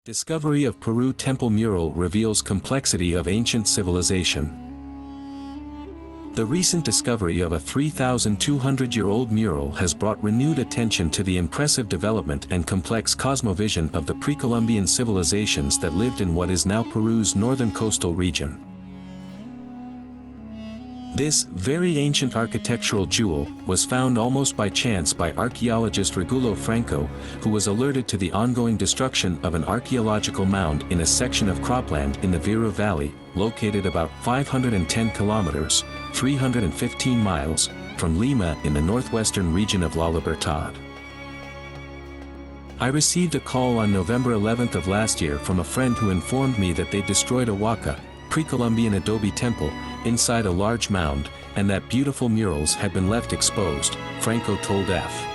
Discovery of Peru Temple Mural reveals complexity of ancient civilization. The recent discovery of a 3,200-year-old mural has brought renewed attention to the impressive development and complex cosmovision of the pre-Columbian civilizations that lived in what is now Peru's northern coastal region. This very ancient architectural jewel was found almost by chance by archaeologist Regulo Franco, who was alerted to the ongoing destruction of an archaeological mound in a section of cropland in the Viru Valley, located about 510 kilometers, 315 miles, from Lima in the northwestern region of La Libertad. I received a call on November 11th of last year from a friend who informed me that they destroyed a Huaca, pre-Columbian adobe temple, inside a large mound, and that beautiful murals had been left exposed, Franco told F.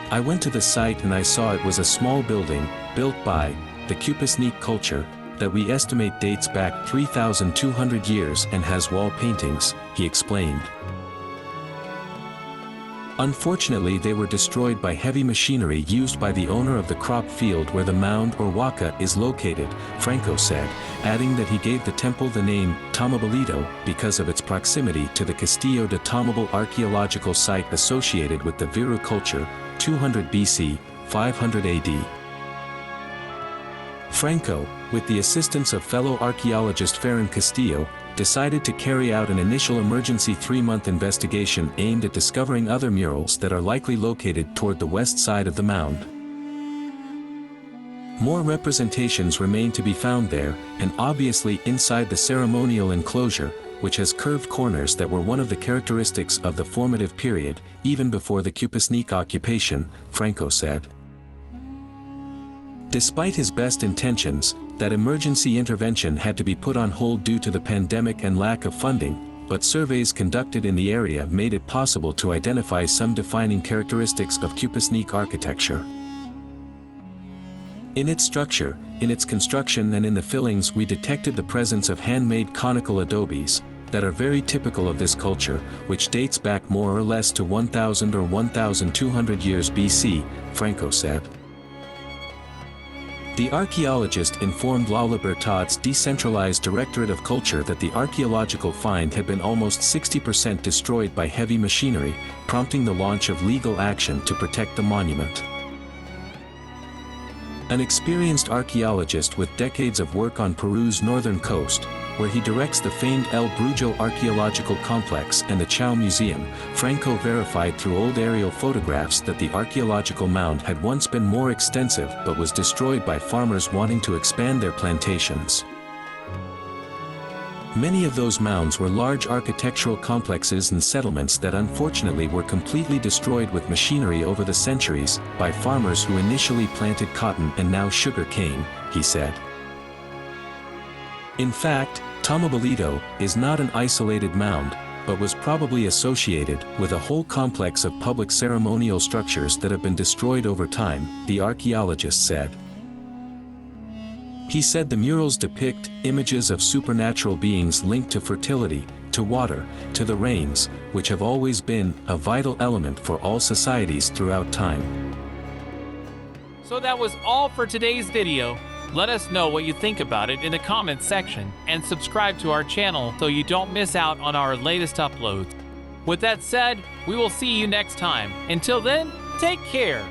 I went to the site and I saw it was a small building, built by the Cupasnique culture, that we estimate dates back 3,200 years and has wall paintings, he explained. Unfortunately, they were destroyed by heavy machinery used by the owner of the crop field where the mound or Huaca is located, Franco said, adding that he gave the temple the name Tomabalito because of its proximity to the Castillo de Tomabal archaeological site associated with the Viru culture, 200 BC, 500 AD. Franco, with the assistance of fellow archaeologist Ferran Castillo, decided to carry out an initial emergency 3-month investigation aimed at discovering other murals that are likely located toward the west side of the mound. More representations remain to be found there, and obviously inside the ceremonial enclosure, which has curved corners that were one of the characteristics of the formative period, even before the Cupasnique occupation, Franco said. Despite his best intentions, that emergency intervention had to be put on hold due to the pandemic and lack of funding, but surveys conducted in the area made it possible to identify some defining characteristics of Cupasnique architecture. In its structure, in its construction and in the fillings we detected the presence of handmade conical adobes, that are very typical of this culture, which dates back more or less to 1,000 or 1,200 years BC, Franco said. The archaeologist informed La Libertad's decentralized Directorate of Culture that the archaeological find had been almost 60% destroyed by heavy machinery, prompting the launch of legal action to protect the monument. An experienced archaeologist with decades of work on Peru's northern coast, where he directs the famed El Brujo Archaeological Complex and the Chao Museum, Franco verified through old aerial photographs that the archaeological mound had once been more extensive but was destroyed by farmers wanting to expand their plantations. Many of those mounds were large architectural complexes and settlements that unfortunately were completely destroyed with machinery over the centuries, by farmers who initially planted cotton and now sugar cane, he said. In fact, Tomabalito is not an isolated mound, but was probably associated with a whole complex of public ceremonial structures that have been destroyed over time, the archaeologist said. He said the murals depict images of supernatural beings linked to fertility, to water, to the rains, which have always been a vital element for all societies throughout time. So that was all for today's video. Let us know what you think about it in the comments section, and subscribe to our channel so you don't miss out on our latest uploads. With that said, we will see you next time. Until then, take care.